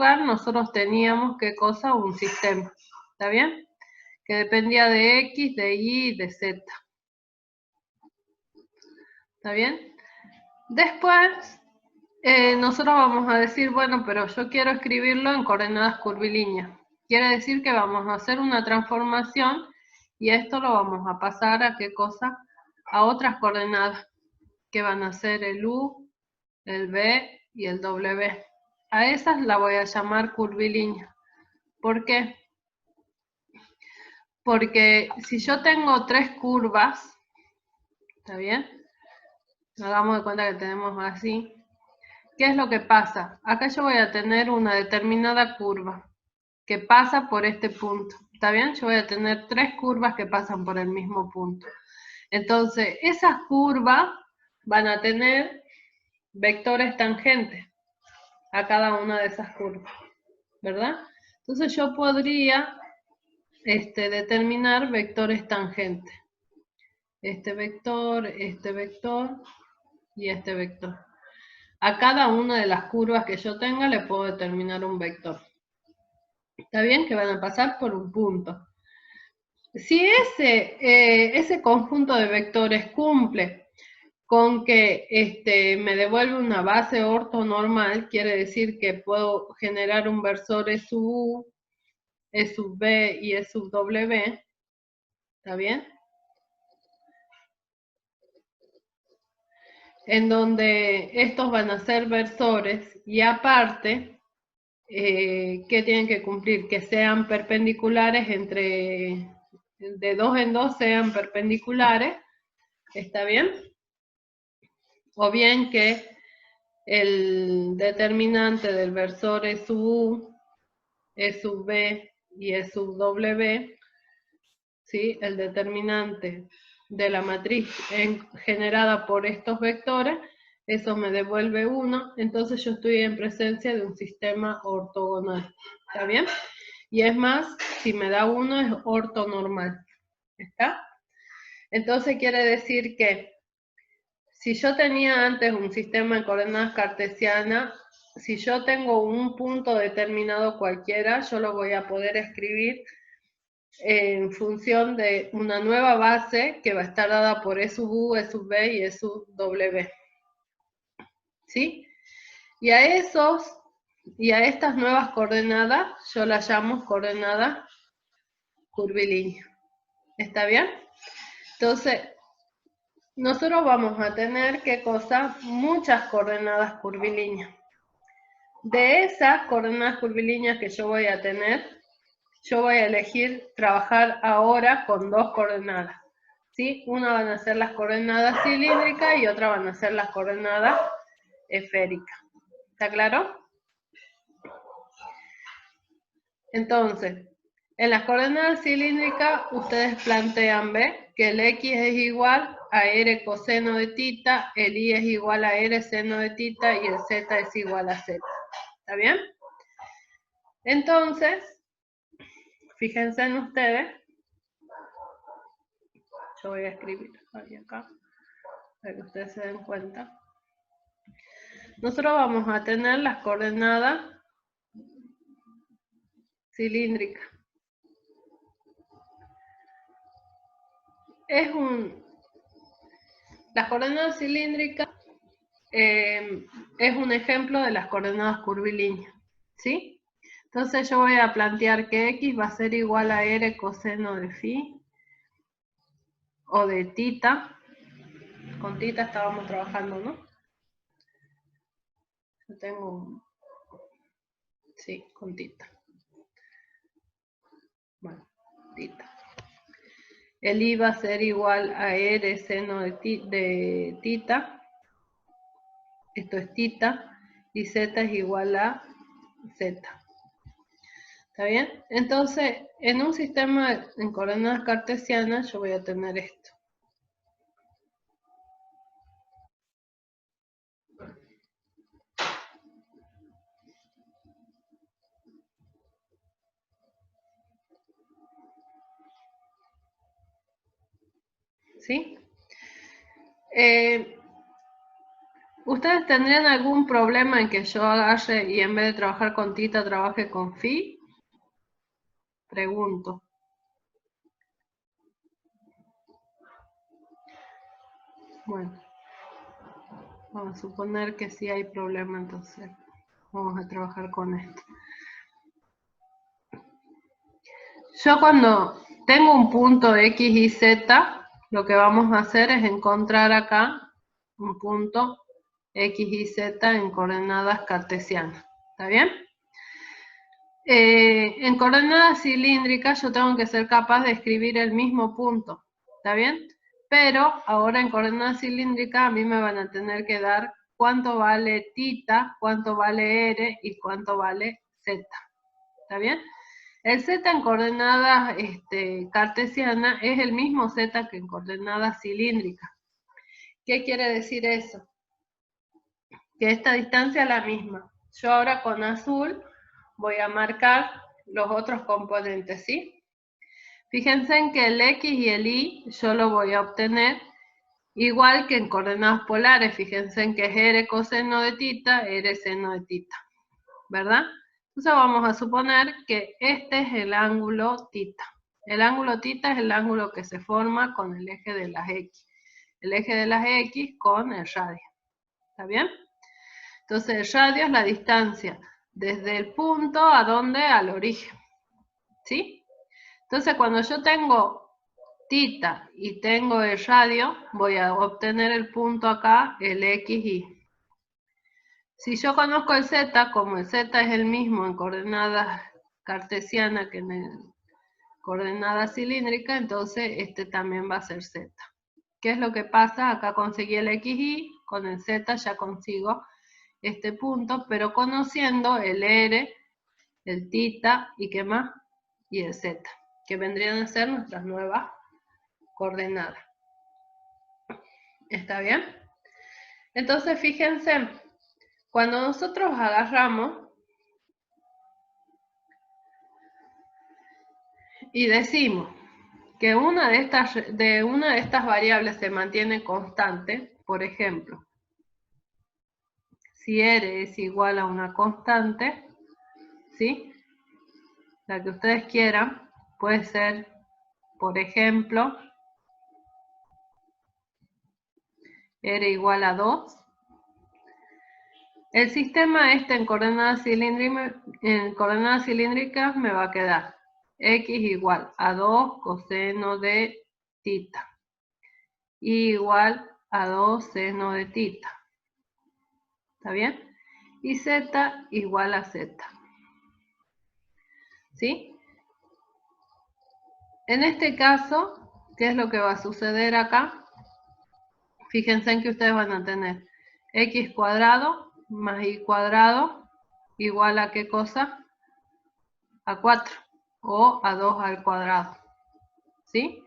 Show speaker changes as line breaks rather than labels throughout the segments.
lugar nosotros teníamos, ¿qué cosa? Un sistema, ¿está bien? Que dependía de X, de Y y de Z. ¿Está bien? Después, nosotros vamos a decir, bueno, pero yo quiero escribirlo en coordenadas curvilíneas. Quiere decir que vamos a hacer una transformación y esto lo vamos a pasar a ¿qué cosa? A otras coordenadas, que van a ser el U, el B y el W. A esas la voy a llamar curvilínea. ¿Por qué? Porque si yo tengo 3 curvas, ¿está bien? Hagamos de cuenta que tenemos así. ¿Qué es lo que pasa? Acá yo voy a tener una determinada curva que pasa por este punto. ¿Está bien? Yo voy a tener 3 curvas que pasan por el mismo punto. Entonces, esas curvas van a tener vectores tangentes a cada una de esas curvas, ¿verdad? Entonces yo podría determinar vectores tangentes. Este vector y este vector. A cada una de las curvas que yo tenga le puedo determinar un vector. ¿Está bien? Que van a pasar por un punto. Si ese conjunto de vectores cumple con que me devuelve una base ortonormal, quiere decir que puedo generar un versor E sub U, E sub B y E sub W, ¿está bien? En donde estos van a ser versores y aparte, ¿qué tienen que cumplir? Que sean perpendiculares de 2 en 2 sean perpendiculares, ¿está bien? O bien que el determinante del versor E sub U, E sub B y E sub W, ¿sí? El determinante de la matriz generada por estos vectores, eso me devuelve 1, entonces yo estoy en presencia de un sistema ortogonal, ¿está bien? Y es más, si me da 1 es ortonormal, ¿está? Entonces quiere decir que si yo tenía antes un sistema en coordenadas cartesianas, si yo tengo un punto determinado cualquiera, yo lo voy a poder escribir en función de una nueva base que va a estar dada por E sub U, E sub B y E sub W. ¿Sí? Y a estas nuevas coordenadas yo las llamo coordenadas curvilíneas. ¿Está bien? Entonces, nosotros vamos a tener, ¿qué cosa? Muchas coordenadas curvilíneas. De esas coordenadas curvilíneas que yo voy a tener, yo voy a elegir trabajar ahora con 2 coordenadas. ¿Sí? Una van a ser las coordenadas cilíndricas y otra van a ser las coordenadas esféricas. ¿Está claro? Entonces, en las coordenadas cilíndricas, ustedes plantean, ¿ve? Que el X es igual a R coseno de tita, el Y es igual a R seno de tita y el Z es igual a Z. ¿Está bien? Entonces, fíjense en ustedes. Yo voy a escribir ahí acá, para que ustedes se den cuenta. Nosotros vamos a tener las coordenadas cilíndricas. Las coordenadas cilíndricas es un ejemplo de las coordenadas curvilíneas, ¿sí? Entonces yo voy a plantear que X va a ser igual a R coseno de phi o de tita. Con tita estábamos trabajando, ¿no? Yo tengo sí, con tita. Bueno, tita. El I va a ser igual a R seno de tita. Esto es tita. Y Z es igual a Z. ¿Está bien? Entonces, en un sistema en coordenadas cartesianas, yo voy a tener esto. ¿Sí? ¿Ustedes tendrían algún problema en que yo agarre y en vez de trabajar con tita, trabaje con phi? Pregunto. Bueno, vamos a suponer que sí hay problema, entonces vamos a trabajar con esto. Yo cuando tengo un punto X y Z, lo que vamos a hacer es encontrar acá un punto X y Z en coordenadas cartesianas. ¿Está bien? En coordenadas cilíndricas yo tengo que ser capaz de escribir el mismo punto. ¿Está bien? Pero ahora en coordenadas cilíndricas a mí me van a tener que dar cuánto vale tita, cuánto vale r y cuánto vale z. ¿Está bien? El z en coordenadas cartesianas es el mismo z que en coordenadas cilíndricas. ¿Qué quiere decir eso? Que esta distancia es la misma. Yo ahora con azul voy a marcar los otros componentes, ¿sí? Fíjense en que el x y el y yo lo voy a obtener igual que en coordenadas polares. Fíjense en que es r coseno de tita, r seno de tita, ¿verdad? Entonces vamos a suponer que este es el ángulo tita. El ángulo tita es el ángulo que se forma con el eje de las x. El eje de las x con el radio. ¿Está bien? Entonces el radio es la distancia desde el punto a donde al origen. ¿Sí? Entonces cuando yo tengo tita y tengo el radio, voy a obtener el punto acá, el x, y. Si yo conozco el z, como el z es el mismo en coordenadas cartesianas que en coordenadas cilíndricas, entonces este también va a ser z. ¿Qué es lo que pasa? Acá conseguí el x, y con el z ya consigo este punto, pero conociendo el r, el tita y qué más, y el z, que vendrían a ser nuestras nuevas coordenadas. ¿Está bien? Entonces fíjense, cuando nosotros agarramos y decimos que una de estas variables se mantiene constante, por ejemplo, si r es igual a una constante, ¿sí? La que ustedes quieran, puede ser, por ejemplo, r igual a 2. El sistema en coordenadas cilíndricas me va a quedar x igual a 2 coseno de tita y igual a 2 seno de tita. ¿Está bien? Y z igual a z. ¿Sí? En este caso, ¿qué es lo que va a suceder acá? Fíjense en que ustedes van a tener x cuadrado más y cuadrado igual a ¿qué cosa? A 4 o a 2 al cuadrado. ¿Sí?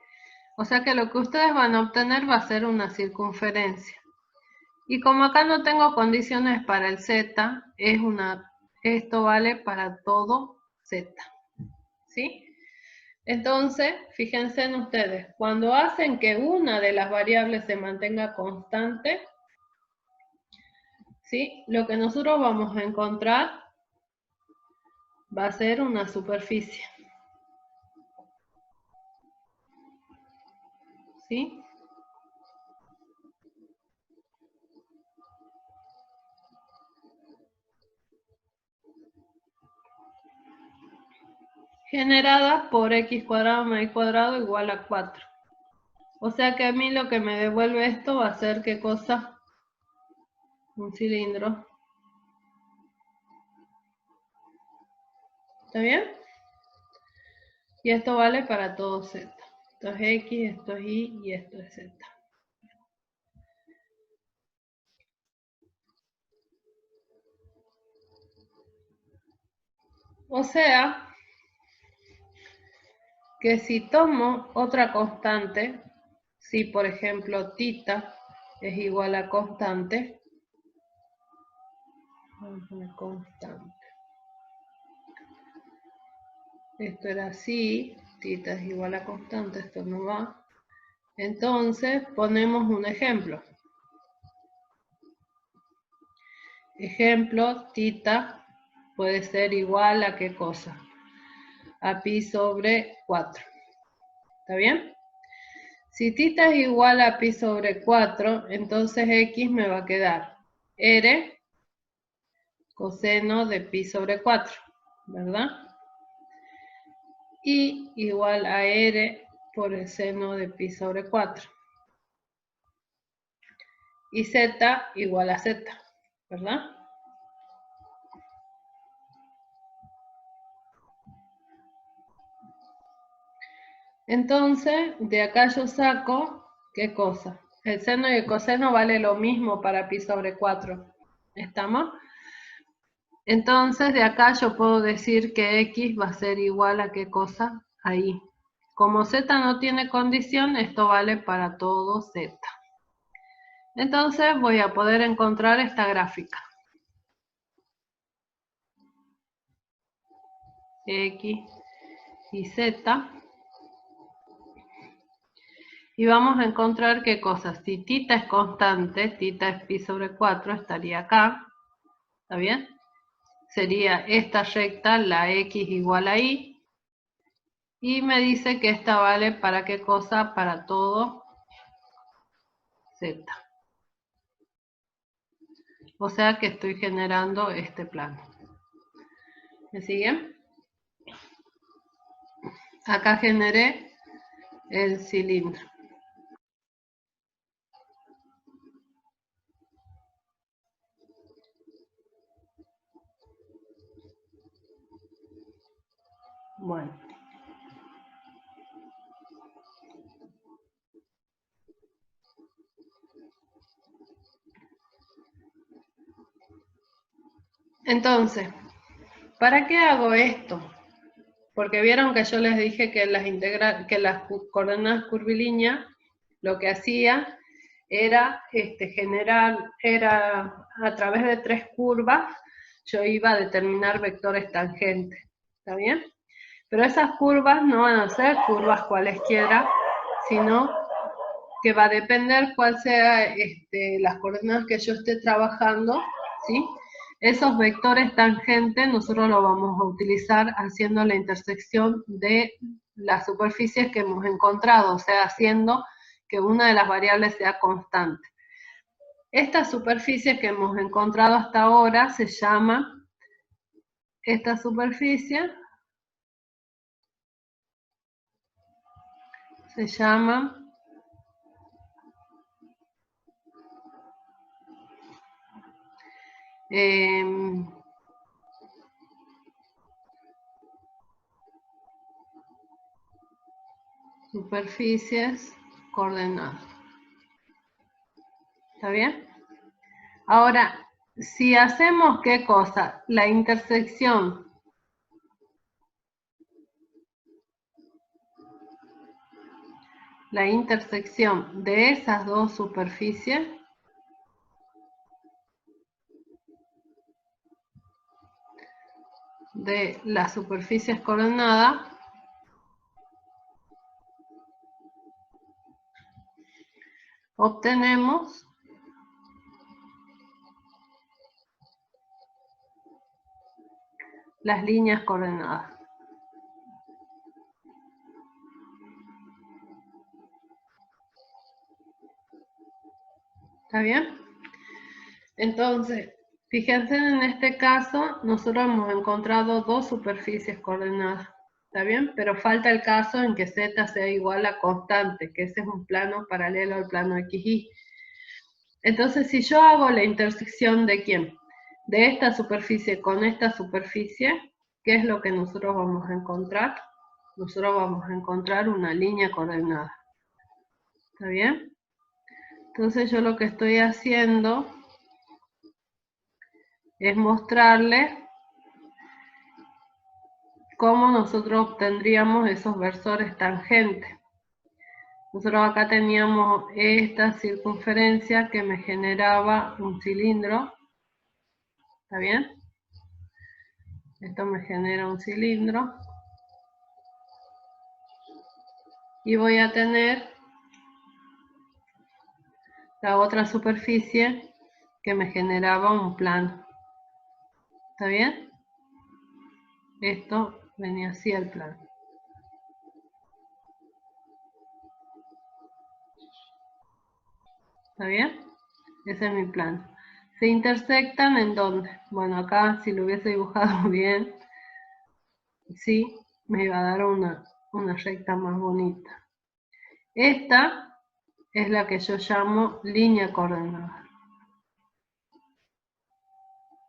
O sea que lo que ustedes van a obtener va a ser una circunferencia. Y como acá no tengo condiciones para el z, esto vale para todo z. ¿Sí? Entonces, fíjense en ustedes, cuando hacen que una de las variables se mantenga constante, ¿sí? Lo que nosotros vamos a encontrar va a ser una superficie. ¿Sí? Generada por x cuadrado más y cuadrado igual a 4. O sea que a mí lo que me devuelve esto va a ser ¿qué cosa? Un cilindro. ¿Está bien? Y esto vale para todo z. Esto es x, esto es y y esto es z. O sea que si tomo otra constante, si por ejemplo tita es igual a constante, vamos a poner constante. Esto era así, tita es igual a constante, esto no va. Entonces ponemos un ejemplo. ejemplo, tita puede ser igual a ¿qué cosa? A pi sobre 4. ¿Está bien? Si tita es igual a pi sobre 4, entonces x me va a quedar r coseno de pi sobre 4, ¿verdad? Y igual a r por el seno de pi sobre 4. Y z igual a z, ¿verdad? Entonces, de acá yo saco, ¿qué cosa? El seno y el coseno vale lo mismo para pi sobre 4. ¿Estamos? Entonces, de acá yo puedo decir que x va a ser igual a ¿qué cosa? A y. Como z no tiene condición, esto vale para todo z. Entonces, voy a poder encontrar esta gráfica. X y z. Y vamos a encontrar qué cosas. Si tita es constante, tita es pi sobre 4, estaría acá. ¿Está bien? Sería esta recta, la x igual a y. Y me dice que esta vale para qué cosa, para todo z. O sea que estoy generando este plano. ¿Me siguen? Acá generé el cilindro. Bueno. Entonces, ¿para qué hago esto? Porque vieron que yo les dije que las coordenadas curvilíneas lo que hacía era era a través de 3 curvas, yo iba a determinar vectores tangentes. ¿Está bien? Pero esas curvas no van a ser curvas cualesquiera, sino que va a depender cuál sea las coordenadas que yo esté trabajando, ¿sí? Esos vectores tangentes nosotros los vamos a utilizar haciendo la intersección de las superficies que hemos encontrado, o sea, haciendo que una de las variables sea constante. Esta superficie que hemos encontrado hasta ahora se llama, esta superficie se llama superficies coordenadas. ¿Está bien? Ahora, si hacemos ¿qué cosa? La intersección de esas dos superficies de las superficies coordenadas obtenemos las líneas coordenadas. ¿Está bien? Entonces, fíjense en este caso, nosotros hemos encontrado dos superficies coordenadas. ¿Está bien? Pero falta el caso en que z sea igual a constante, que ese es un plano paralelo al plano XY. Entonces, si yo hago la intersección de ¿quién? De esta superficie con esta superficie, ¿qué es lo que nosotros vamos a encontrar? Nosotros vamos a encontrar una línea coordenada. ¿Está bien? Entonces yo lo que estoy haciendo es mostrarles cómo nosotros obtendríamos esos versores tangentes. Nosotros acá teníamos esta circunferencia que me generaba un cilindro. ¿Está bien? Esto me genera un cilindro. Y voy a tener la otra superficie que me generaba un plano. ¿Está bien? Esto venía así el plan. ¿Está bien? Ese es mi plan. ¿Se intersectan en dónde? Bueno, acá si lo hubiese dibujado bien, sí, me iba a dar una recta más bonita. Esta es la que yo llamo línea coordenada.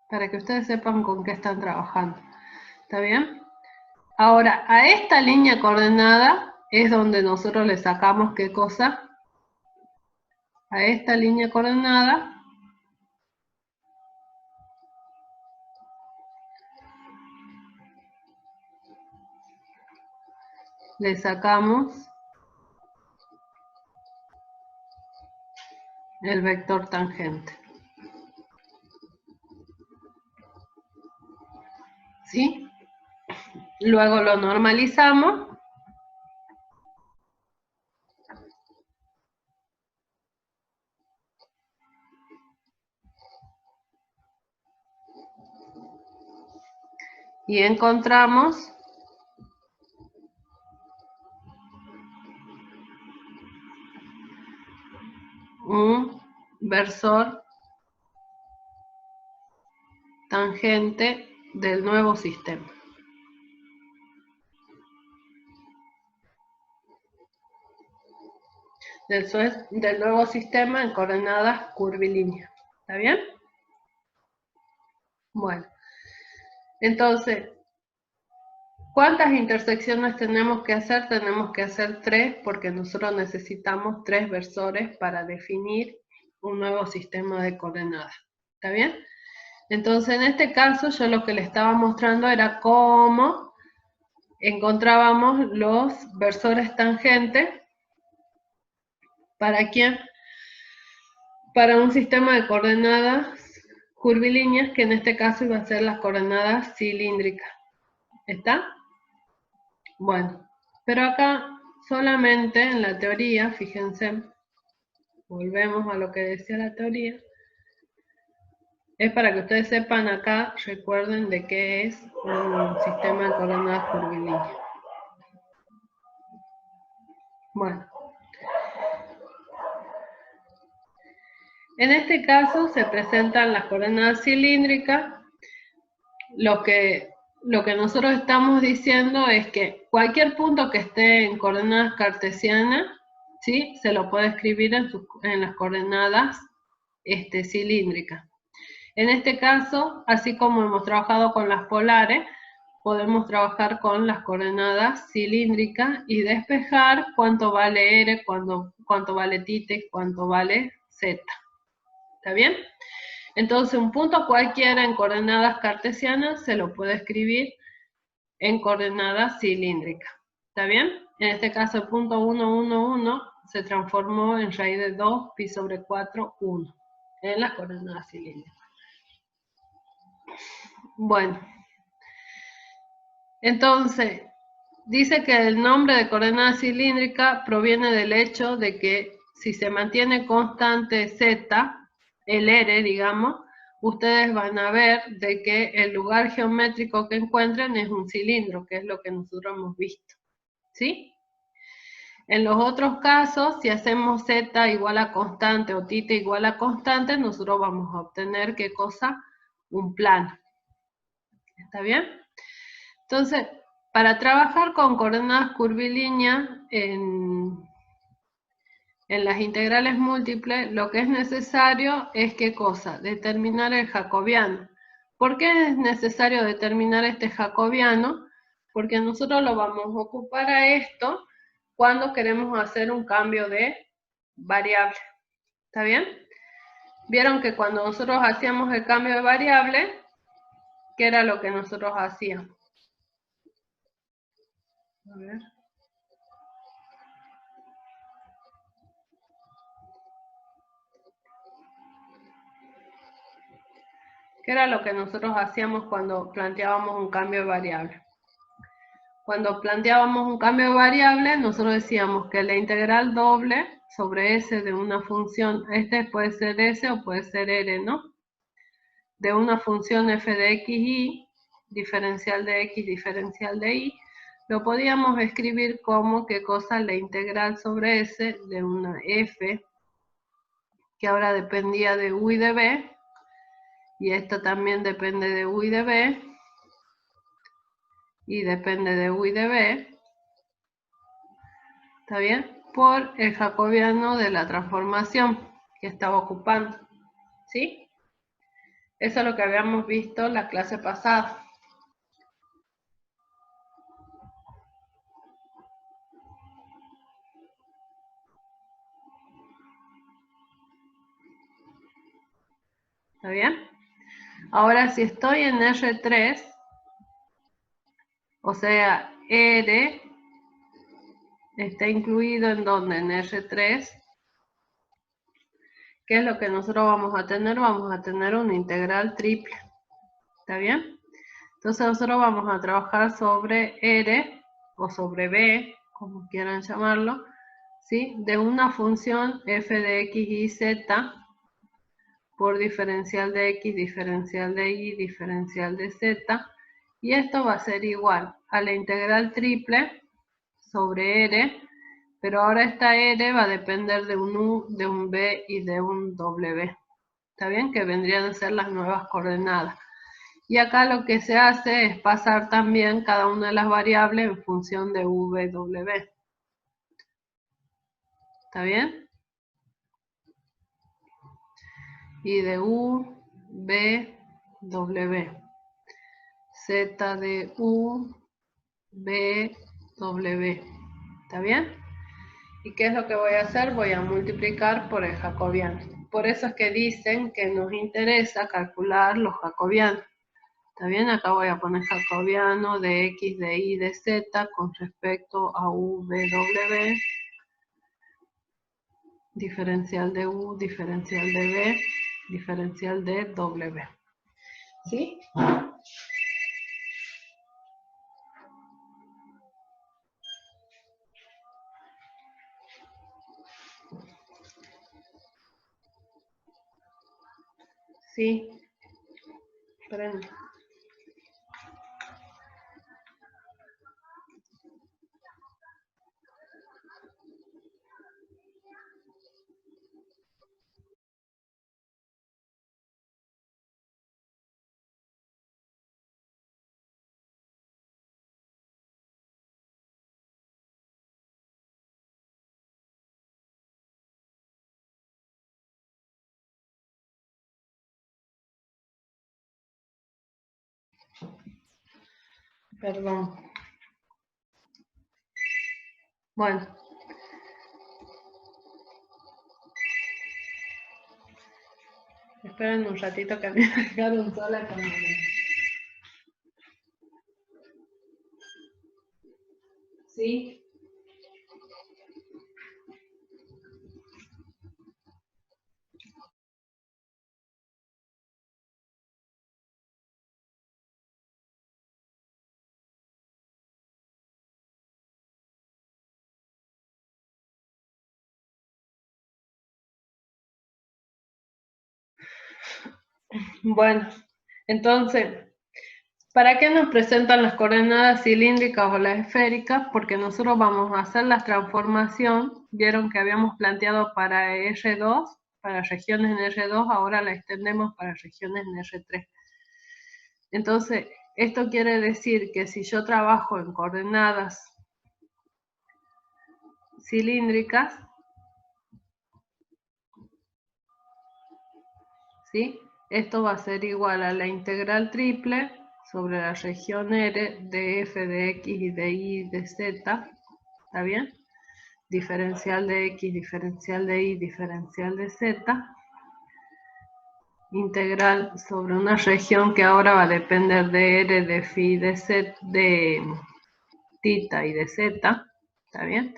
Para que ustedes sepan con qué están trabajando. ¿Está bien? Ahora, a esta línea coordenada es donde nosotros le sacamos ¿qué cosa? A esta línea coordenada le sacamos el vector tangente. ¿Sí? Luego lo normalizamos. Y encontramos un versor tangente del nuevo sistema. Del nuevo sistema en coordenadas curvilíneas. ¿Está bien? Bueno, entonces, ¿cuántas intersecciones tenemos que hacer? Tenemos que hacer 3 porque nosotros necesitamos 3 versores para definir un nuevo sistema de coordenadas. ¿Está bien? Entonces, en este caso, yo lo que le estaba mostrando era cómo encontrábamos los versores tangentes. ¿Para quién? Para un sistema de coordenadas curvilíneas, que en este caso iba a ser las coordenadas cilíndricas. ¿Está? Bueno, pero acá solamente en la teoría, fíjense, volvemos a lo que decía la teoría, es para que ustedes sepan acá, recuerden de qué es un sistema de coordenadas curvilíneas. Bueno, en este caso se presentan las coordenadas cilíndricas. Lo que nosotros estamos diciendo es que cualquier punto que esté en coordenadas cartesianas, ¿sí? Se lo puede escribir en las coordenadas cilíndricas. En este caso, así como hemos trabajado con las polares, podemos trabajar con las coordenadas cilíndricas y despejar cuánto vale R, cuánto vale θ, cuánto vale Z. ¿Está bien? Entonces, un punto cualquiera en coordenadas cartesianas se lo puede escribir en coordenadas cilíndricas. ¿Está bien? En este caso, el punto 1, 1, 1 se transformó en raíz de 2 pi sobre 4, 1 en las coordenadas cilíndricas. Bueno, entonces, dice que el nombre de coordenada cilíndrica proviene del hecho de que si se mantiene constante Z, el R, digamos, ustedes van a ver de que el lugar geométrico que encuentren es un cilindro, que es lo que nosotros hemos visto. ¿Sí? En los otros casos, si hacemos Z igual a constante o θ igual a constante, nosotros vamos a obtener, ¿qué cosa? Un plano. ¿Está bien? Entonces, para trabajar con coordenadas curvilíneas en las integrales múltiples, lo que es necesario es ¿qué cosa? Determinar el jacobiano. ¿Por qué es necesario determinar este jacobiano? Porque nosotros lo vamos a ocupar a esto cuando queremos hacer un cambio de variable. ¿Está bien? Vieron que cuando nosotros hacíamos el cambio de variable, ¿qué era lo que nosotros hacíamos? A ver. ¿Qué era lo que nosotros hacíamos cuando planteábamos un cambio de variable? Cuando planteábamos un cambio de variable, nosotros decíamos que la integral doble sobre S de una función, puede ser S o puede ser R, ¿no? de una función f de x, y, diferencial de x, diferencial de y, lo podíamos escribir como, ¿qué cosa? La integral sobre S de una f, que ahora dependía de u y de b, y esto también depende de u y de b, y depende de u y de b, ¿está bien? Por el jacobiano de la transformación que estaba ocupando, ¿sí? Eso es lo que habíamos visto la clase pasada. ¿Está bien? Ahora, si estoy en R3, o sea, R está incluido en donde, en R3, ¿qué es lo que nosotros vamos a tener? Vamos a tener una integral triple. ¿Está bien? Entonces nosotros vamos a trabajar sobre R o sobre B, como quieran llamarlo, ¿sí? De una función f de x, y, z por diferencial de x, diferencial de y, diferencial de z, y esto va a ser igual a la integral triple sobre R, pero ahora esta R va a depender de un U, de un B y de un W. ¿Está bien? Que vendrían a ser las nuevas coordenadas. Y acá lo que se hace es pasar también cada una de las variables en función de V, W. ¿Está bien? Y de U, B, W. Z de U, B, W. ¿Está bien? ¿Y qué es lo que voy a hacer? Voy a multiplicar por el jacobiano. Por eso es que dicen que nos interesa calcular los jacobianos. ¿Está bien? Acá voy a poner jacobiano de x, de y, de z con respecto a u, v, w, diferencial de u, diferencial de v, diferencial de w. ¿Sí? Sí. Esperen. Perdón. Bueno. Esperen un ratito que me dejaron sola con el... ¿Sí? Bueno, entonces, ¿para qué nos presentan las coordenadas cilíndricas o las esféricas? Porque nosotros vamos a hacer la transformación. Vieron que habíamos planteado para R2, para regiones en R2, ahora la extendemos para regiones en R3. Entonces, esto quiere decir que si yo trabajo en coordenadas cilíndricas, ¿sí? Esto va a ser igual a la integral triple sobre la región R de f de x y de y de z, ¿está bien? Diferencial de x, diferencial de y, diferencial de z, integral sobre una región que ahora va a depender de R, de phi, de z, de tita y de z, ¿está bien?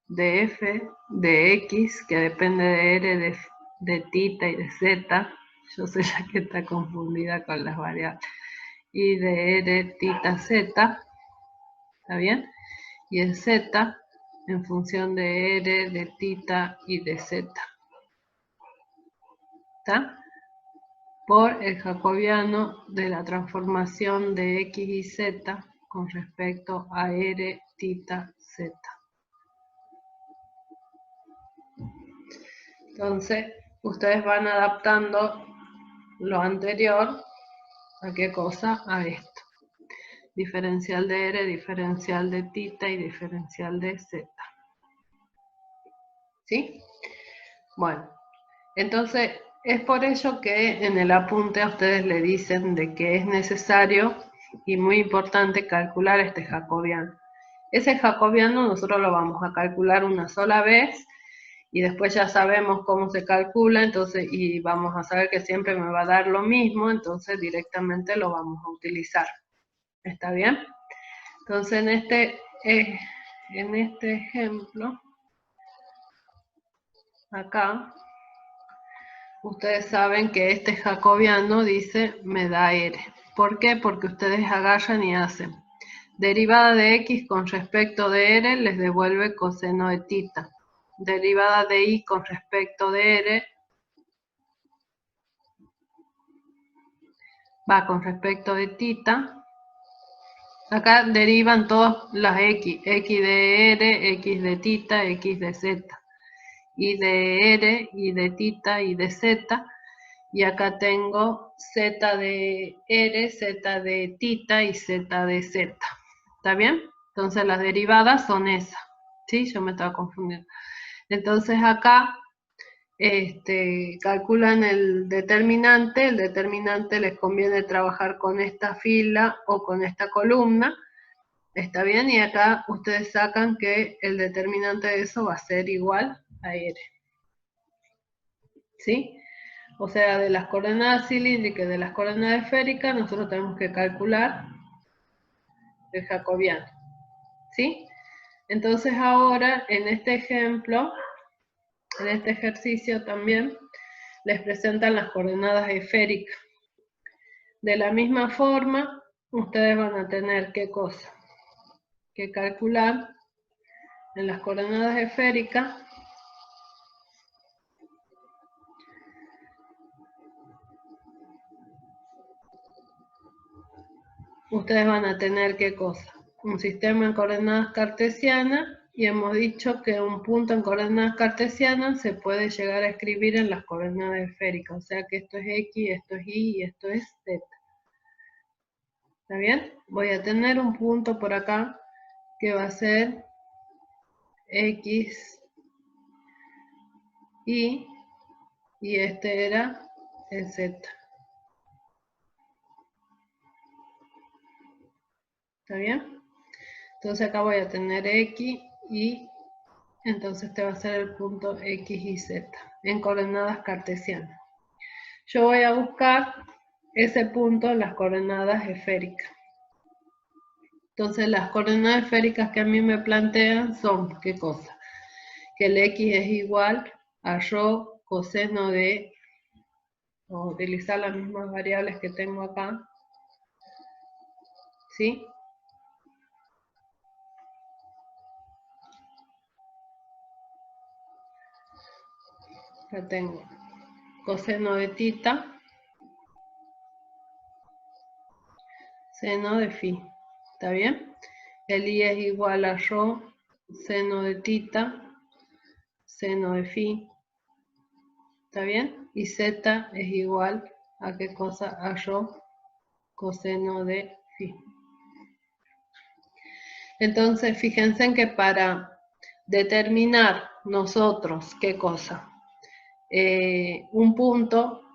De f, de x, que depende de R, de tita y de z, yo soy la que está confundida con las variables, y de R, tita, z, ¿está bien? Y el z en función de R, de tita y de z. ¿Está? por el jacobiano de la transformación de X y Z con respecto a R, θ, Z. Entonces, ustedes van adaptando lo anterior ¿a qué cosa? A esto. Diferencial de R, diferencial de θ y diferencial de Z. ¿Sí? Bueno, entonces es por ello que en el apunte a ustedes le dicen de que es necesario y muy importante calcular este jacobiano. Ese jacobiano nosotros lo vamos a calcular una sola vez y después ya sabemos cómo se calcula, entonces, y vamos a saber que siempre me va a dar lo mismo, entonces directamente lo vamos a utilizar. ¿Está bien? Entonces en este ejemplo, acá, ustedes saben que este jacobiano dice me da R. ¿Por qué? Porque ustedes agarran y hacen derivada de X con respecto de R les devuelve coseno de θ. Derivada de Y con respecto de R va con respecto de θ. Acá derivan todas las X. X de R, X de θ, X de Z. Y de R, y de θ, y de Z. Y acá tengo Z de R, Z de θ y Z de Z. ¿Está bien? Entonces las derivadas son esas. ¿Sí? Yo me estaba confundiendo. Entonces acá calculan el determinante les conviene trabajar con esta fila o con esta columna, ¿está bien? Y acá ustedes sacan que el determinante de eso va a ser igual a R, ¿sí? O sea, de las coordenadas cilíndricas y de las coordenadas esféricas, nosotros tenemos que calcular el jacobiano, ¿sí? Entonces ahora, en este ejemplo, en este ejercicio también, les presentan las coordenadas esféricas. De la misma forma, ustedes van a tener, ¿qué cosa? Que calcular en las coordenadas esféricas ustedes van a tener, ¿qué cosa? Un sistema en coordenadas cartesianas, y hemos dicho que un punto en coordenadas cartesianas se puede llegar a escribir en las coordenadas esféricas, o sea que esto es X, esto es Y y esto es Z. ¿Está bien? Voy a tener un punto por acá que va a ser X, Y este era el Z. ¿Está bien? Entonces acá voy a tener X, Y, entonces este va a ser el punto X y Z en coordenadas cartesianas. Yo voy a buscar ese punto en las coordenadas esféricas. Entonces las coordenadas esféricas que a mí me plantean son, ¿qué cosa? Que el X es igual a rho coseno de, vamos a utilizar las mismas variables que tengo acá, ¿sí? Acá tengo coseno de θ, seno de phi, ¿está bien? El I es igual a rho seno de θ, seno de phi, ¿está bien? Y Z es igual a qué cosa? A rho coseno de phi. Entonces, fíjense en que para determinar nosotros qué cosa, un punto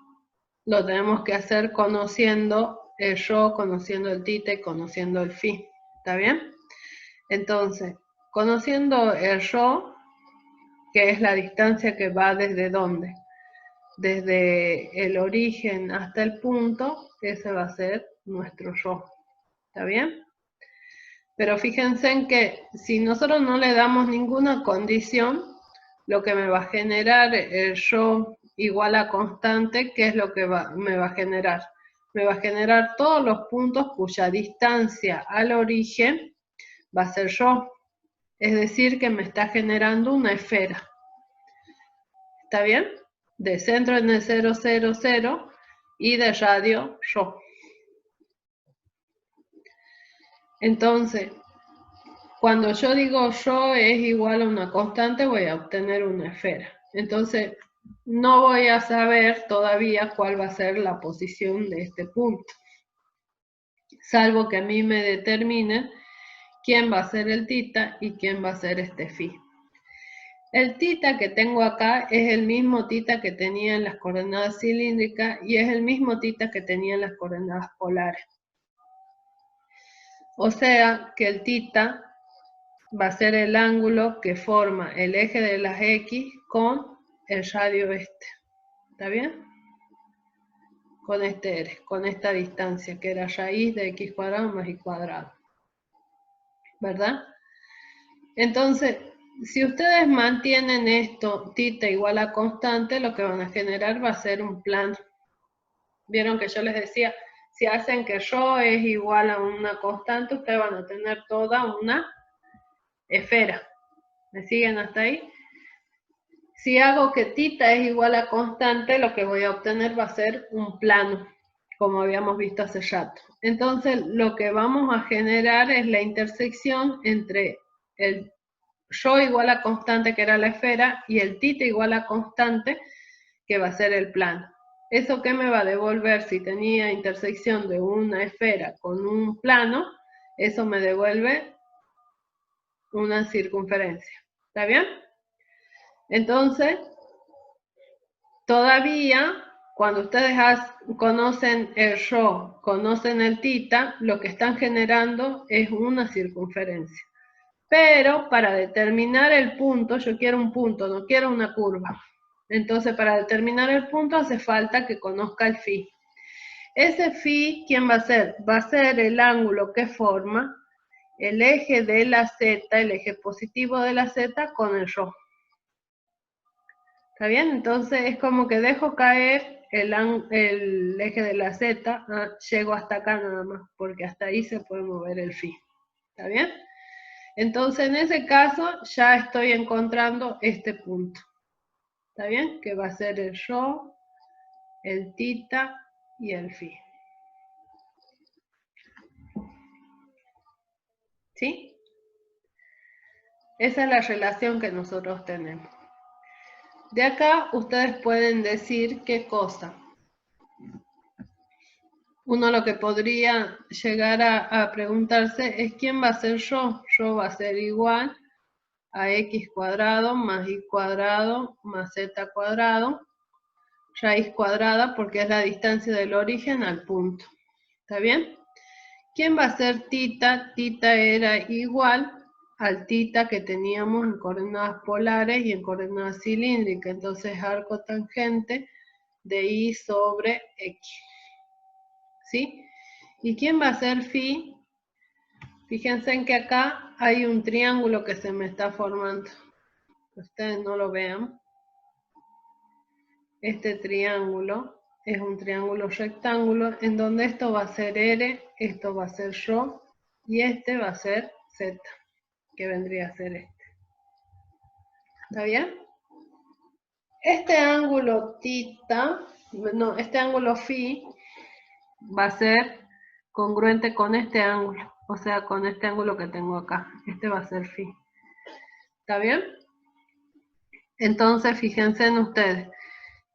lo tenemos que hacer conociendo el rho, conociendo el θ y conociendo el phi. ¿Está bien? Entonces, conociendo el rho, que es la distancia que va desde dónde, desde el origen hasta el punto, ese va a ser nuestro rho. ¿Está bien? Pero fíjense en que si nosotros no le damos ninguna condición, lo que me va a generar el rho igual a constante, ¿qué es lo que me va a generar? Me va a generar todos los puntos cuya distancia al origen va a ser rho. Es decir, que me está generando una esfera. ¿Está bien? De centro en el 0, 0, 0, y de radio yo. Entonces, cuando yo digo yo es igual a una constante, voy a obtener una esfera. Entonces, no voy a saber todavía cuál va a ser la posición de este punto, salvo que a mí me determinen quién va a ser el tita y quién va a ser este phi. El tita que tengo acá es el mismo tita que tenía en las coordenadas cilíndricas y es el mismo tita que tenía en las coordenadas polares. O sea que el tita va a ser el ángulo que forma el eje de las X con el radio este. ¿Está bien? Con este eje, con esta distancia que era raíz de X cuadrado más Y cuadrado. ¿Verdad? Entonces, si ustedes mantienen esto, tita igual a constante, lo que van a generar va a ser un plano. Vieron que yo les decía, si hacen que ρ es igual a una constante, ustedes van a tener toda una esfera. ¿Me siguen hasta ahí? Si hago que tita es igual a constante, lo que voy a obtener va a ser un plano, como habíamos visto hace rato. Entonces, lo que vamos a generar es la intersección entre el ρ igual a constante, que era la esfera, y el tita igual a constante, que va a ser el plano. ¿Eso qué me va a devolver? Si tenía intersección de una esfera con un plano, eso me devuelve una circunferencia. ¿Está bien? Entonces, todavía, cuando ustedes conocen el ρ, conocen el tita, lo que están generando es una circunferencia. Pero para determinar el punto, yo quiero un punto, no quiero una curva. Entonces, para determinar el punto hace falta que conozca el phi. Ese phi, ¿quién va a ser? Va a ser el ángulo que forma el eje de la z, el eje positivo de la z con el ρ. ¿Está bien? Entonces es como que dejo caer el eje de la z, llego hasta acá nada más, porque hasta ahí se puede mover el phi. ¿Está bien? Entonces, en ese caso, ya estoy encontrando este punto. ¿Está bien? Que va a ser el ρ, el tita y el phi. ¿Sí? Esa es la relación que nosotros tenemos. De acá, ustedes pueden decir qué cosa. Uno lo que podría llegar a preguntarse es quién va a ser ρ. ρ va a ser igual a x cuadrado más y cuadrado más z cuadrado, raíz cuadrada porque es la distancia del origen al punto. ¿Está bien? ¿Quién va a ser tita? Tita era igual al tita que teníamos en coordenadas polares y en coordenadas cilíndricas. Entonces, arco tangente de y sobre x. ¿Sí? ¿Y quién va a ser phi? Fíjense en que acá hay un triángulo que se me está formando. Ustedes no lo vean. Este triángulo es un triángulo rectángulo en donde esto va a ser R, esto va a ser ρ y este va a ser Z, que vendría a ser este. ¿Está bien? Este ángulo tita, no, este ángulo phi va a ser congruente con este ángulo, o sea, con este ángulo que tengo acá. Este va a ser phi. ¿Está bien? Entonces, fíjense en ustedes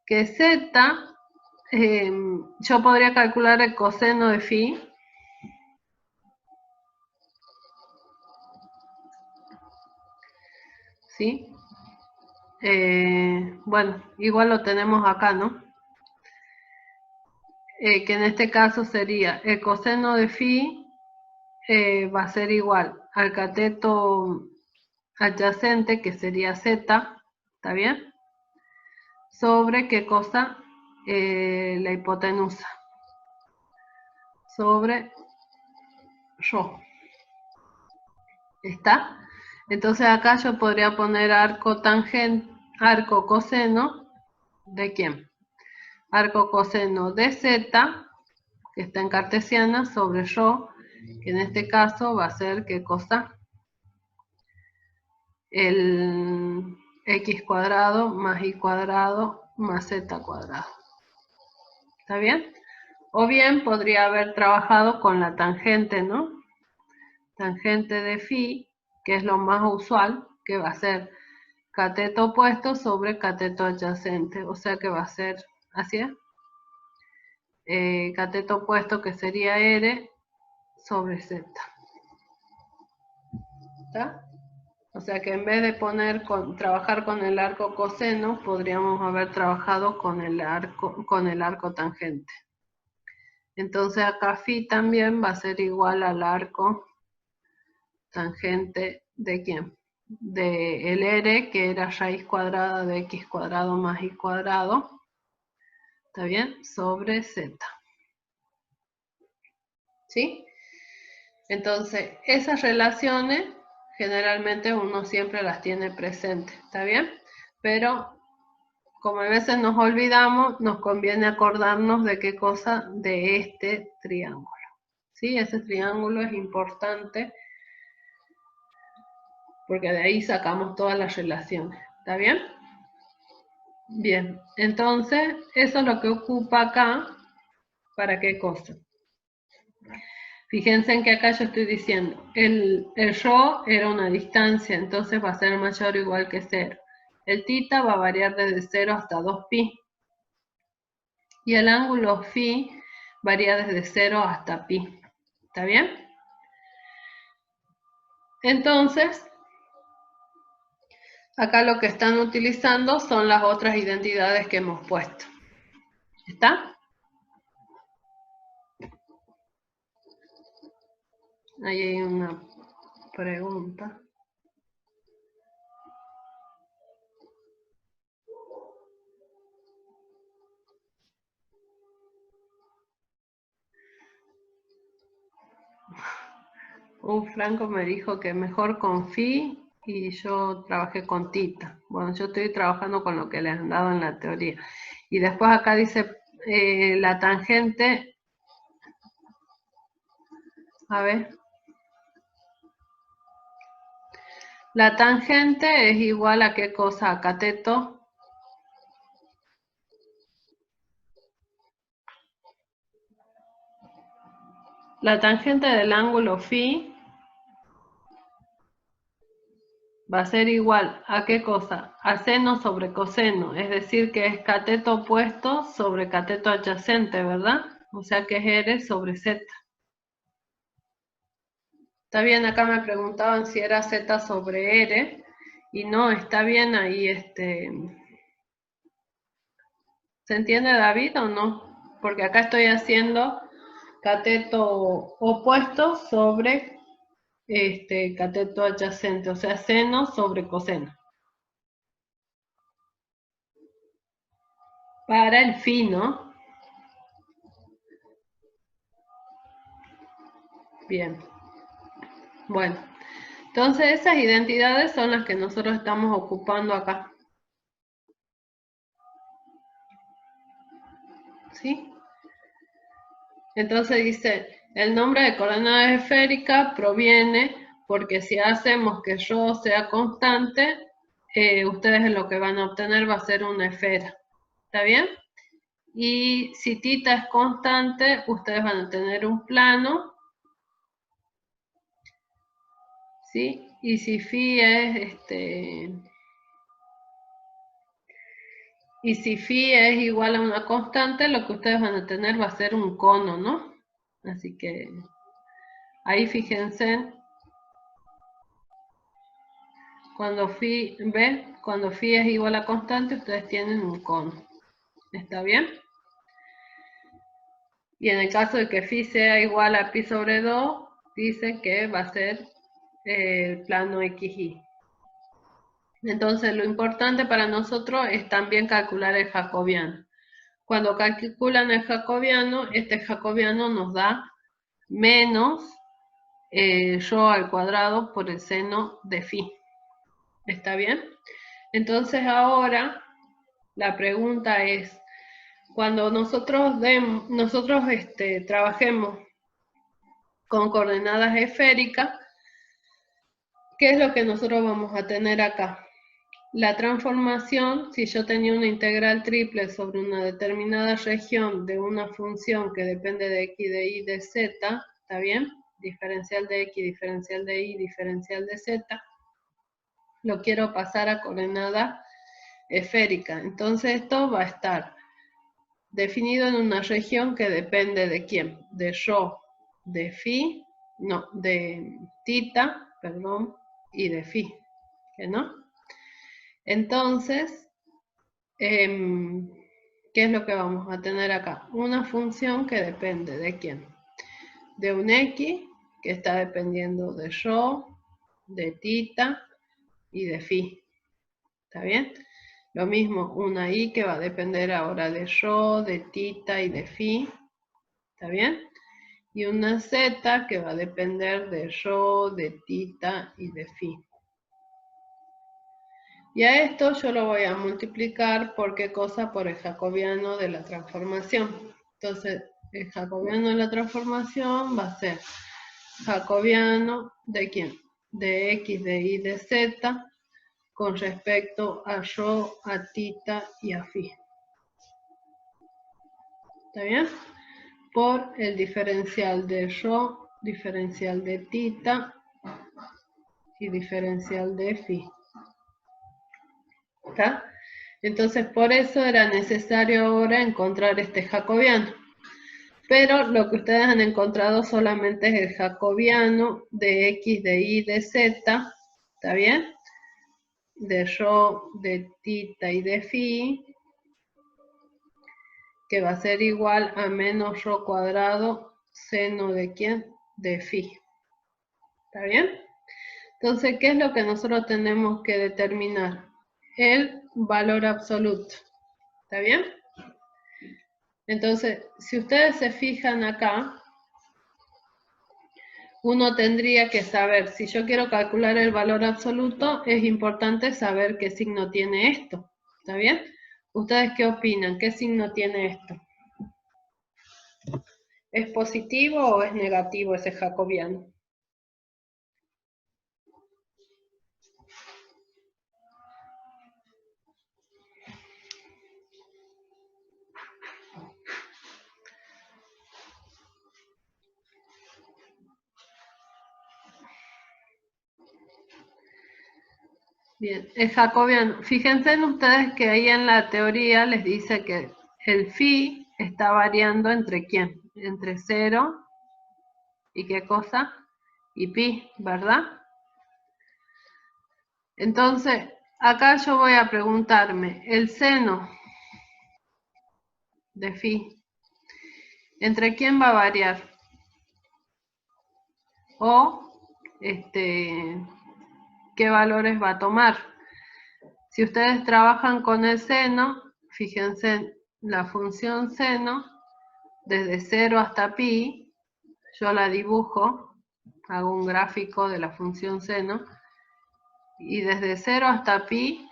que Z, yo podría calcular el coseno de phi. ¿Sí? Bueno, igual lo tenemos acá, ¿no? Que en este caso sería el coseno de phi va a ser igual al cateto adyacente, que sería z, ¿está bien? Sobre, ¿qué cosa? La hipotenusa. Sobre ρ. ¿Está? Entonces acá yo podría poner arco tangente, arco coseno, ¿de quién? Arco coseno de z, que está en cartesiana, sobre ρ, que en este caso va a ser, ¿qué cosa? El x cuadrado más y cuadrado más z cuadrado. ¿Está bien? O bien podría haber trabajado con la tangente, ¿no? Tangente de phi, que es lo más usual, que va a ser cateto opuesto sobre cateto adyacente. O sea que va a ser, así es, cateto opuesto que sería R sobre Z. ¿Está? O sea que en vez de trabajar con el arco coseno, podríamos haber trabajado con el arco tangente. Entonces acá phi también va a ser igual al arco tangente de ¿quién? De el R, que era raíz cuadrada de x cuadrado más y cuadrado. ¿Está bien? Sobre z. ¿Sí? Entonces, esas relaciones generalmente uno siempre las tiene presentes. ¿Está bien? Pero como a veces nos olvidamos, nos conviene acordarnos de qué cosa, de este triángulo. ¿Sí? Ese triángulo es importante porque de ahí sacamos todas las relaciones. ¿Está bien? Bien, entonces eso es lo que ocupa acá. ¿Para qué cosa? Fíjense en que acá yo estoy diciendo, el rho era una distancia, entonces va a ser mayor o igual que 0. El θ va a variar desde 0 hasta 2pi. Y el ángulo phi varía desde 0 hasta pi. ¿Está bien? Entonces, acá lo que están utilizando son las otras identidades que hemos puesto. ¿Está? Ahí hay una pregunta. Franco me dijo que mejor con phi y yo trabajé con tita. Bueno, yo estoy trabajando con lo que les han dado en la teoría. Y después acá dice la tangente. A ver. La tangente es igual a qué cosa, a cateto. La tangente del ángulo phi va a ser igual a qué cosa, a seno sobre coseno, es decir que es cateto opuesto sobre cateto adyacente, ¿verdad? O sea que es R sobre Z. Está bien, acá me preguntaban si era Z sobre R, y no, está bien ahí, ¿se entiende, David, o no? Porque acá estoy haciendo cateto opuesto sobre cateto adyacente, o sea, seno sobre coseno. Para el phi, ¿no? Bien. Bueno, entonces esas identidades son las que nosotros estamos ocupando acá. ¿Sí? Entonces dice, el nombre de coordenada esférica proviene porque si hacemos que ρ sea constante, ustedes lo que van a obtener va a ser una esfera. ¿Está bien? Y si θ es constante, ustedes van a tener un plano. ¿Sí? Y si phi es y si phi es igual a una constante, lo que ustedes van a tener va a ser un cono, ¿no? Así que ahí fíjense, cuando phi es igual a constante, ustedes tienen un cono. ¿Está bien? Y en el caso de que phi sea igual a pi sobre 2, dice que va a ser el plano XY. Entonces lo importante para nosotros es también calcular el jacobiano. Cuando calculan el jacobiano, este jacobiano nos da menos rho al cuadrado por el seno de phi. ¿Está bien? Entonces ahora la pregunta es, cuando nosotros trabajemos con coordenadas esféricas, ¿qué es lo que nosotros vamos a tener acá? La transformación, si yo tenía una integral triple sobre una determinada región de una función que depende de x, de y, de z, ¿está bien? Diferencial de x, diferencial de y, diferencial de z, lo quiero pasar a coordenada esférica. Entonces esto va a estar definido en una región que depende de ¿quién? De rho, de phi, no, de tita, perdón, y de phi, ¿que no? Entonces, ¿qué es lo que vamos a tener acá? Una función que depende de ¿quién? De un x, que está dependiendo de rho, de tita y de phi. ¿Está bien? Lo mismo, una y que va a depender ahora de rho, de tita y de phi. ¿Está bien? Y una z que va a depender de rho, de tita y de phi. Y a esto yo lo voy a multiplicar por qué cosa, por el jacobiano de la transformación. Entonces, el jacobiano de la transformación va a ser jacobiano de ¿quién? De x, de y, de z con respecto a rho, a tita y a phi. ¿Está bien? Por el diferencial de rho, diferencial de tita y diferencial de phi. ¿Está? Entonces, por eso era necesario ahora encontrar este jacobiano. Pero lo que ustedes han encontrado solamente es el jacobiano de x, de y, de z, ¿está bien? De rho, de tita y de phi, que va a ser igual a menos rho cuadrado seno de ¿quién? De phi. ¿Está bien? Entonces, ¿qué es lo que nosotros tenemos que determinar? El valor absoluto. ¿Está bien? Entonces, si ustedes se fijan acá, uno tendría que saber, si yo quiero calcular el valor absoluto, es importante saber qué signo tiene esto. ¿Está bien? ¿Ustedes qué opinan? ¿Qué signo tiene esto? ¿Es positivo o es negativo ese jacobiano? Bien, el jacobiano. Fíjense en ustedes que ahí en la teoría les dice que el phi está variando entre ¿quién? Entre 0 y ¿qué cosa? Y pi, ¿verdad? Entonces, acá yo voy a preguntarme, el seno de phi, ¿entre quién va a variar? O, ¿qué valores va a tomar? Si ustedes trabajan con el seno, fíjense, la función seno, desde 0 hasta pi, yo la dibujo, hago un gráfico de la función seno, y desde 0 hasta pi,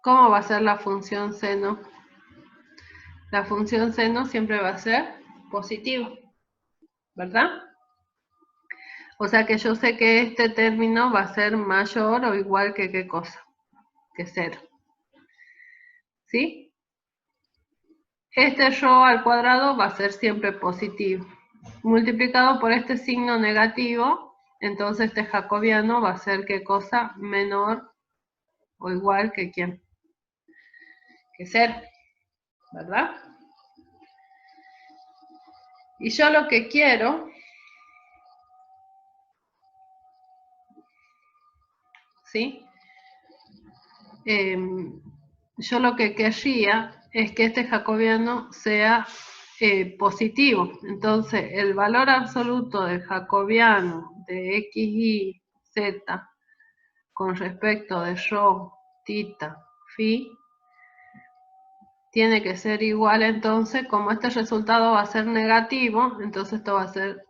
¿cómo va a ser la función seno? La función seno siempre va a ser positiva, ¿verdad? O sea que yo sé que este término va a ser mayor o igual que ¿qué cosa? Que 0. ¿Sí? Este rho al cuadrado va a ser siempre positivo. Multiplicado por este signo negativo, entonces este jacobiano va a ser ¿qué cosa? Menor o igual que ¿quién? Que 0, ¿verdad? Y yo lo que quiero, ¿sí? Yo lo que querría es que este jacobiano sea positivo. Entonces, el valor absoluto del jacobiano de x, y, z con respecto de rho, tita, phi, tiene que ser igual. Entonces, como este resultado va a ser negativo, entonces esto va a ser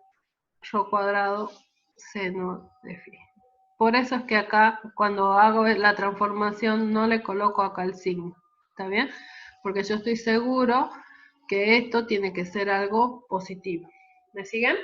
rho cuadrado seno de phi. Por eso es que acá, cuando hago la transformación, no le coloco acá el signo. ¿Está bien? Porque yo estoy seguro que esto tiene que ser algo positivo. ¿Me siguen?